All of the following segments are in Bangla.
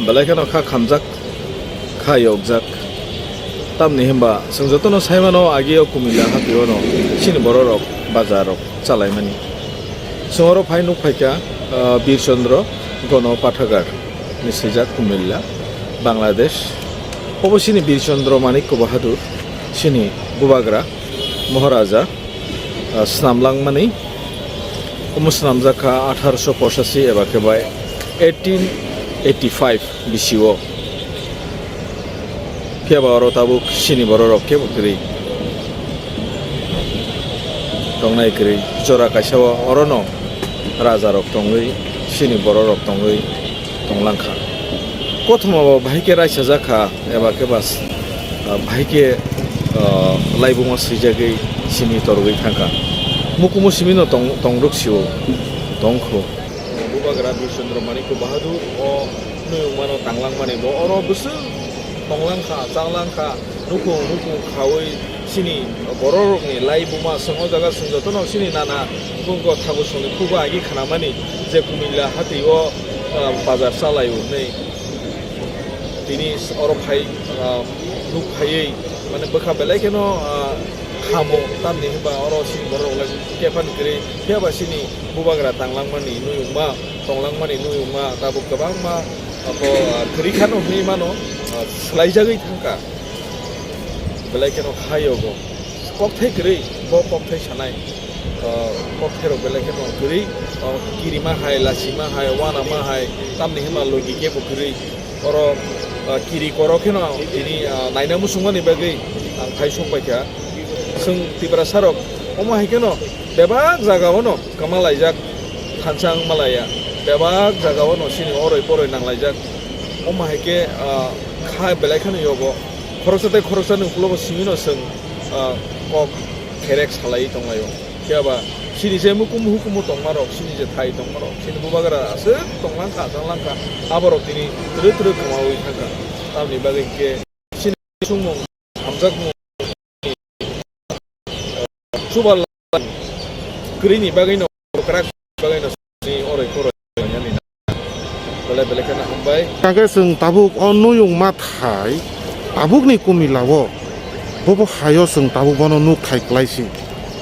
balaikano kha khamjak kha yokjak tamni himba sungjotono saimano agio kumila hapiono sini bororok bazarok chalaimani songoro phainuk phaika বীর চন্দ্র গণ পাঠাগার নিশ্চিজাক কুমিল্লা বাংলাদেশ অবশ্যই বীর চন্দ্র মানিক্য বাহাদুর সিনি বুবাগ্রা মহারাজা স্নামলাংমানি মুসনামজাখা 1885 এবা কেবাই 1885 বিসিও ফিয়াবা অর তাবুক সিনি বড় রকে বকরি টংনাই করি জরা কাইসাও অরন রাজা রক টংই সিনি বড় রক টংই টংলাংখা প্রথমাবো ভাইকে রাইসা জাখা এবা কেবাস ভাইকে লাইবুমা সিজাগै সিনি তরগै থাকা মুকুমু সিমিনো টংরুকসিও টংখো বুবাগ্রা বীর চন্দ্র মানিক্য বাহাদুর ও নুমানো তাংলাংমানি ব অর বসু টংলাংখা চাংলাংখা নুকু খাওই সিনি বড় রকনি লাইবুমা সঙ্গ জায়গা সুন্দরতন সিনি নানা বুঙ্গ থাবো সঙ্গে খুব আগে খানামানি যে কুমিল্লা হাতি ও বাজার চালায় नै তিনি অর ভাই নুক ভাইयै মানে বখা বেলাই কেন খামো তামনি হবা অর সিনি বড় রকলাই কেফান করে ফিয়াবা সিনি বুবাগ্রা তাংলাংমানি নুয়ুংমা টংলাংমানি নুয়ুংমা দাবো गोबां मा खरिखानो हनै मानो स्लाइजागै थांका बेलाय केनो खायोगो ककथाय गरै ब ककथाय सानाय ककथायरो बेलाय केनो गरै किरिमा हाय लासिमा हाय वानामा हाय तामनि हिमा लगि गेबो गरै अर किरि कर केनो दिनि नायना मुसुंगानि बागै आं फाय संबायखा जों तिब्रा सारक अमा हाय केनो बेबाग जागावनो कमालायजाक थानसां मालाया बेबाग जागावनो सिनि अरै परै नांलायजाक अमा हायके खा बेलाय खानो योगो खरसाते खरसानि उखुलबो सिमिनो जों कक खेरेक सालाय दंलायो केबा सिनि जे मुकुमु दंमारक सिनि जे थाय दंमारक सिनि बुबाग्रा आसो दंलांखा जांलांखा आबरक दिनि त्रो खमावै थांगा तामनि बागै के सिनि सुंमु हामजाक मु सुबाल ग्रिनि बागैनो क्राक बागैनो नि अरै परै यानि बेलाय बेलाय खानो हमबाय कागे जों ताबुक अनुयं मा थाय ताबुकनि कुमिलावो बबो हायो जों ताबुकनो नुक थायख्लायसि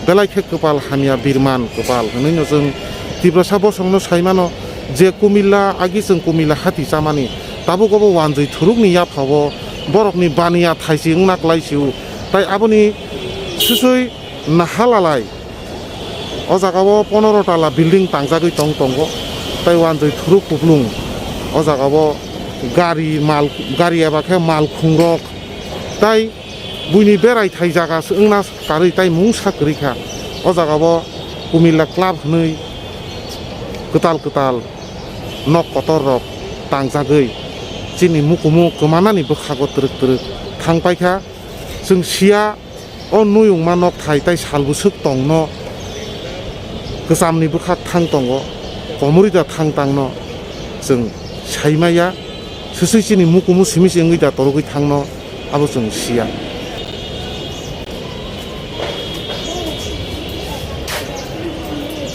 बेलायखे कपाल हामिया बिरमान कपाल हनैनो जों तिब्रासा बसंनो साइमानो जे कुमिला आगि जों कुमिला हाति जामानि ताबुकबो वानजै थुरुकनि याफावो बरकनि बानिया थाइसि नाकलायसिउ ताइ आबनि सुसुइ नाहालालाय अ जागावो 15 ताला बिल्डिं तांजागै तंगो ताइ वानजै थुरुक कुबलुं अ जागावो गारि एबाखे माल खुंरक ताइ बुइनि बेराय थाइ जागा ओंना कारै ताइ मुं साख्रिखा अ जागावो कुमिल्ला क्लाब हनै गोताल नक कतर रक तांजागै जिनि मुकुमु गोमानानि बोखागो त्रोक थांबायखा जों सिया अ नुयुंमा नक थाइ ताइ सालबुसुक तंनो गोजामनि बोखा थां दंगो कमरिदा थां तांनो जों साइमाया सोसैसिनि मुकुमु सिमिसि ओंगैदा तरगै थांनो आबो जों सिया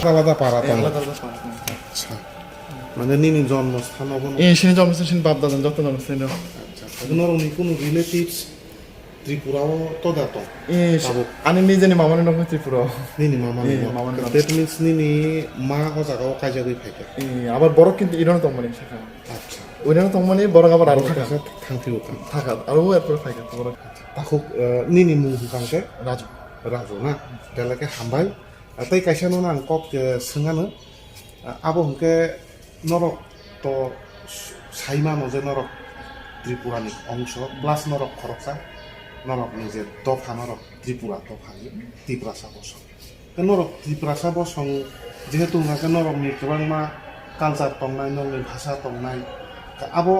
आलादा पारा दं আচ্ছা মানে নিনি জন্মস্থানও সিনি জন্মস্থান বাপদাদা যত জন্মস্থান নরমনি কোনো রিলেটিভস ত্রিপুরাও তো দাতো আনি নিজেনি মামানি knock Tripura Nini মামানি that means নিনি মা ও জায়গাও কাজাগৈ ফাইকা আবার বড় কিন্তু ইরানো তমনি শাখা আচ্ছা ওইরানো তমনি বড় আবার আরো থাকা থাংফিও থাকা আর ও এরপর ফাইকা বড় তাকো নিনি মুং কাংকে রাজু राजु ना बेलाके हामबाय तै काइसानो ना कक सोंगानो आबो हंके नरक तो साइमा नजे नरक त्रिपुरानि अंश प्लास नरक खरकसा नरक निजे दफा नरक त्रिपुरा दफानि त्रिपुरासा बसं नरक त्रिपुरासा बसं जेहेतु नाके नरकनि गोबांमा कालचार तंनाय नरकनि भाषा तंनाय आबो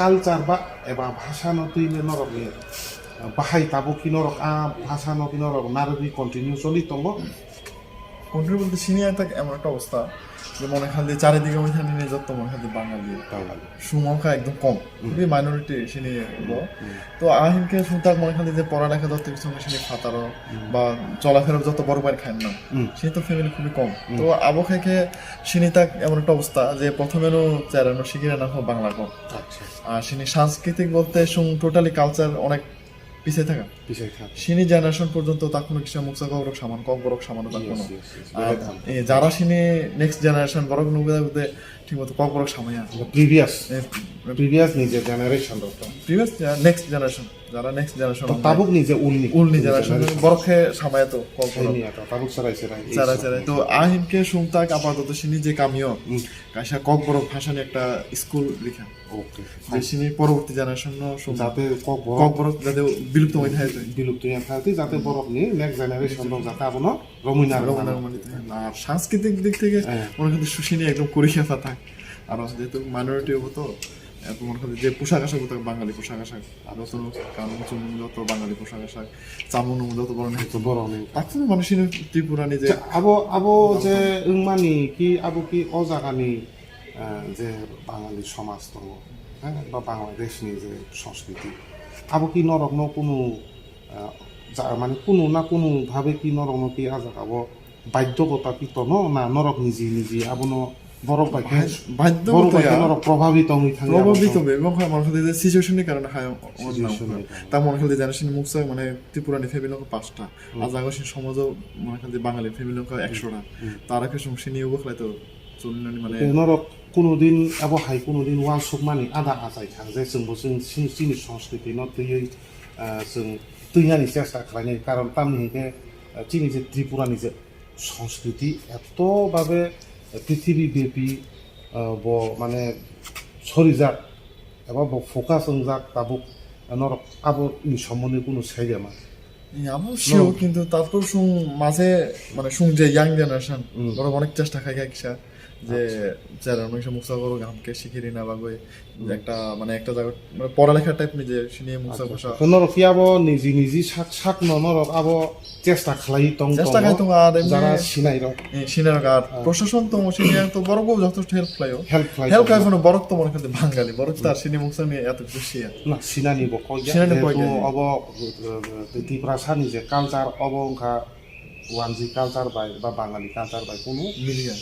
कालचार बा एबा भाषा न तुइले नरकनि बाहाय ताबो कि नरक आ भाषा न कि नरक नारगि कन्टिन्यू चलि तंगो কন্ট্রি বলতে সিনিয়া থাকে এমন একটা অবস্থা যে মনে খালি চারিদিকে ওইখানে নিজত্ব মনে খালি বাঙালি বাঙালি সুমংখ্যা একদম কম খুবই মাইনরিটি সিনি তো আহিনকে সুতাক মনে খালি যে পড়ালেখা যত কিছু সিনি ফাতারও বা চলাফেরা যত বড় বাইর খান না সে তো ফ্যামিলি খুবই কম তো আবো খাইকে সিনি তাক এমন একটা অবস্থা যে প্রথমেও চেরানো শিখিরে না হোক বাংলা কম আচ্ছা আর সিনি সাংস্কৃতিক বলতে টোটালি কালচার অনেক পিছিয়ে থাকা বিষয় থাকে সিনি জেনারেশন পর্যন্ত তা কোনো কিছু মুখসা গৌরব সামান কক গৌরব সামানো তা কোনো আর yes. যারা সিনি নেক্সট জেনারেশন বড় নুবে ঠিক মতো কক গৌরব সামাইয়া প্রিভিয়াস নিজে জেনারেশন প্রিভিয়াস নেক্সট জেনারেশন যারা নেক্সট জেনারেশন তাবুক নিজে উলনি জেনারেশন বড়খে সামায়া তো কক গৌরব তাবুক সারাইছে যারা যারা তো আহিমকে শুনতাক আপাতত সিনি যে কামিও কাইসা কক গৌরব ভাষা নিয়ে একটা স্কুল লিখা ওকে যে সিনি পরবর্তী জেনারেশন যাতে কক গৌরব যাতে বিলুপ্ত হয়ে থাকে বিলুপ্ত হয়ে থাকে যাতে বরফ নিয়ে নেক্সট জেনারেশন যাতে আবনো রমুনা আর সাংস্কৃতিক দিক থেকে মনে করি সুশিনী একদম করিয়া থাক আর যেহেতু মাইনরিটি হবো তো এত মনে করি যে পোশাক আশাক হতো বাঙালি পোশাক আশাক আর যত কারণ চুন যত বাঙালি পোশাক আশাক চামুন যত বড় নেই তো বড় নেই তাকে মানুষের ত্রিপুরা নিজে আবো আবো যে ইংমানি কি আবো কি ও জায়গানি যে বাঙালি সমাজ দङ হ্যাঁ বা বাংলাদেশনি যে সংস্কৃতি আবো কি নরক কোনো মানে কোনো ভাবে কি নরক কি আজাকাবো বাধ্যকতা কি তন না নরক নিজে নিজে আবনো বরফ বাধ্য প্রভাবিত হয়ে থাকে প্রভাবিত এবং মানুষের যে সিচুয়েশনের কারণে হয় তা মনে করি জেনারেশন মুখছে মানে ত্রিপুরানি ফ্যামিলি লোক 5টা আর জাগসিন সমাজও মনে করি বাঙালি ফ্যামিলি লোক 100টা তারা কে সমস্যা নিয়ে বখলাই তো চলনি মানে নরক কোনোদিন আবো হাই কোনোদিন ওয়ান সব মানে আধা আজাই থাক যে जोंबो जोंनि সংস্কৃতি নতयै जों তৈয়ানি চেষ্টা খালাইনি কারণ তামনিকে চিনি যে ত্রিপুরানি যে সংস্কৃতি এতভাবে পৃথিবীব্যাপী মানে সরিজাক এবার ফোকাস যাক তাবুক নরক আবনি সম্বন্ধে কোনো সাইডামা অবশ্যই কিন্তু তারপর মাঝে মানে যে ইয়াং জেনারেশন ওরা অনেক চেষ্টা খাই কিসা যে যারা অনেক মুসা করো গামকে শিখিরি না বাগই একটা মানে একটা জায়গা মানে পড়ালেখার টাইপ নিজে শুনিয়ে মুসা ভাষা নরক আবো নিজে নিজে শাক নরক আবো চেষ্টা খালাই চেষ্টা খাই তো আর যারা সিনাই আর প্রশাসন তো সিনিয়া তো বড় বউ যথেষ্ট হেল্প খাই কোনো বড় তো মনে করতে বাঙালি বড় তার সিনি মুসা নিয়ে এত খুশি না সিনানি অব ত্রিপুরা সানি যে কালচার অবংখা ওয়ানজি কালচার বাই বা বাঙালি কালচার বাই কোনো মিলিয়া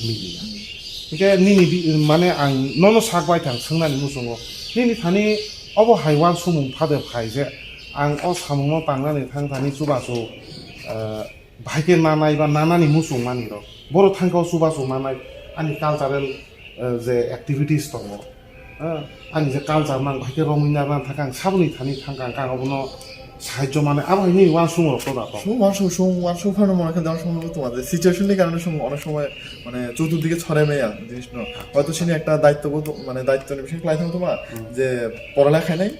ঠিক নিনি মানে আं নন সাকबाय थां सोंनानै मुसुङो निनि थानि अब हाइवान सुमुं फादो फाय जे आं अ सामुङाव थांनानै थां थानि सुबासु भाइके नानाय बा नानानि मुसुं मानिर बर' थांखाव सुबासु नानाय आंनि कालचारेल जे एक्टिभिटिस दङ आंनि जे कालचार नां भाइके रमिना नां थांखां साबनि थानि थांखां गाङावनो সাহায্য মানে আবার এই ওয়ান সময় প্রদান ওয়ান ফানো মনে হয় দেওয়ার সম্ভব তোমাদের সিচুয়েশনের কারণে অনেক সময় মানে চতুর্দিকে ছড়ে মেয়া জিনিস হয়তো সে একটা দায়িত্ববোধ মানে দায়িত্ব নেবে সে ক্লাইতাম তোমার যে পড়ালেখায় নেই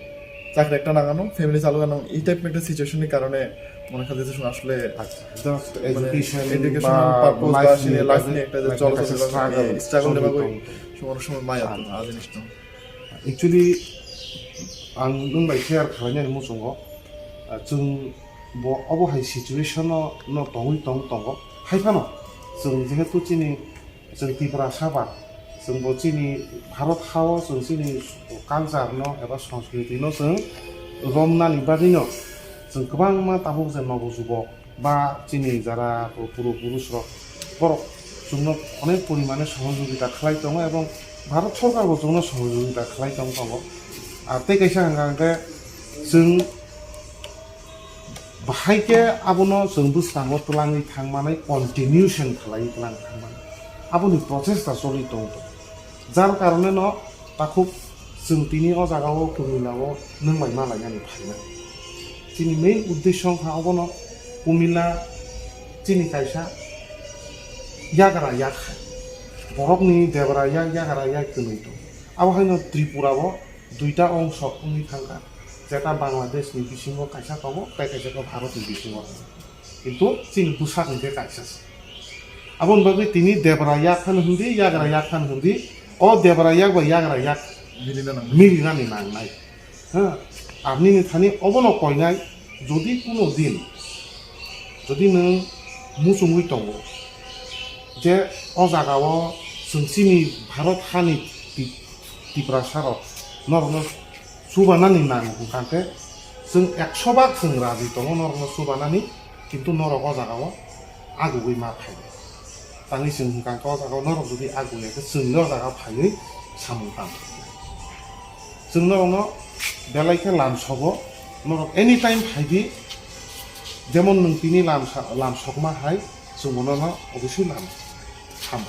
চাকরি একটা নাগানো ফ্যামিলি চালু গানো এই টাইপের একটা সিচুয়েশনের কারণে মনে হয় যে আসলে এডুকেশন পারপোজ বা লাইফ নিয়ে একটা চলাচল স্ট্রাগল নেবা অনেক সময় মায়া তো জিনিসটা एक्चुअली आं नोंबाय शेयार खालामनाय मोसङाव जों अबहाय सिचुएशनाव दङ खायफानो जों जिहेतु जोंनि जों त्रिपुरा साबा जोंबो जोंनि भारत हाव जों जोंनि कालचारनो एबा संस्कृतिनो जों रमनानि बादिनो जों गोबां मा दाबो जों नबजुबक बा जोंनि যারা পুরুষরা বড় जोंनो अनेक परिमाणे सहयोगिता खालाय दङ এবং भारत सरकारबो जोंनो सहयोगिता खालाय दङ आरो ते कायसा हांगांगे जों बाहायके आबनो जों बुस्थाङो तलाङै थांमानाय कन्टिनिउसन खालाय तलां थांमानाय आबनि प्रसेसता सलि दङ जार कारणे न ताखौ जों तिनि अ जागाव कुमिलाव नोंमाय मालायनि फायना तिनि मेन उद्देश्य हावनो कुमिला तिनि कायसा यागरा याग बरफनि देबरा यागरा याग कनैतो आबहायनो त्रिपुराव दुइटा अंश उनि थांगा जेटा बांलादेशनि बिसिङाव कायसा दङ कायसाखौ भारतनि बिसिङाव किन्तु जोंनि बुसाखौ कायसा आबन बागै तिनि देबरा याग खान हुन्दी यागरा याग खान हुन्दी अ देबरा याग बा यागरा याग मिलिनानै नांनाय আপনি थानि अबनो कयनाय যদি কোনো দিন যদি नों मुसुङै दङ যে অ জাগাও जों চিনি ভারত হানি টিপ্রাসারত নরনো সুবানানি নাঙ্গু কান্তে जों 100 भाग जों राजि दङ नरनो सुबानानि किन्तु नरक अ जागाव आगुबै मा फायो तांनि जों कांका अ जागाव नरक जुदि आगुयाखै जोंनो अ जागाव फायै सामुखां जों नरनो बेलायखे लामसगो नरक एनी टाइम फायदि যেমন नों तिनि लामसगमा हाय जों मननो अबयस्से लाम साम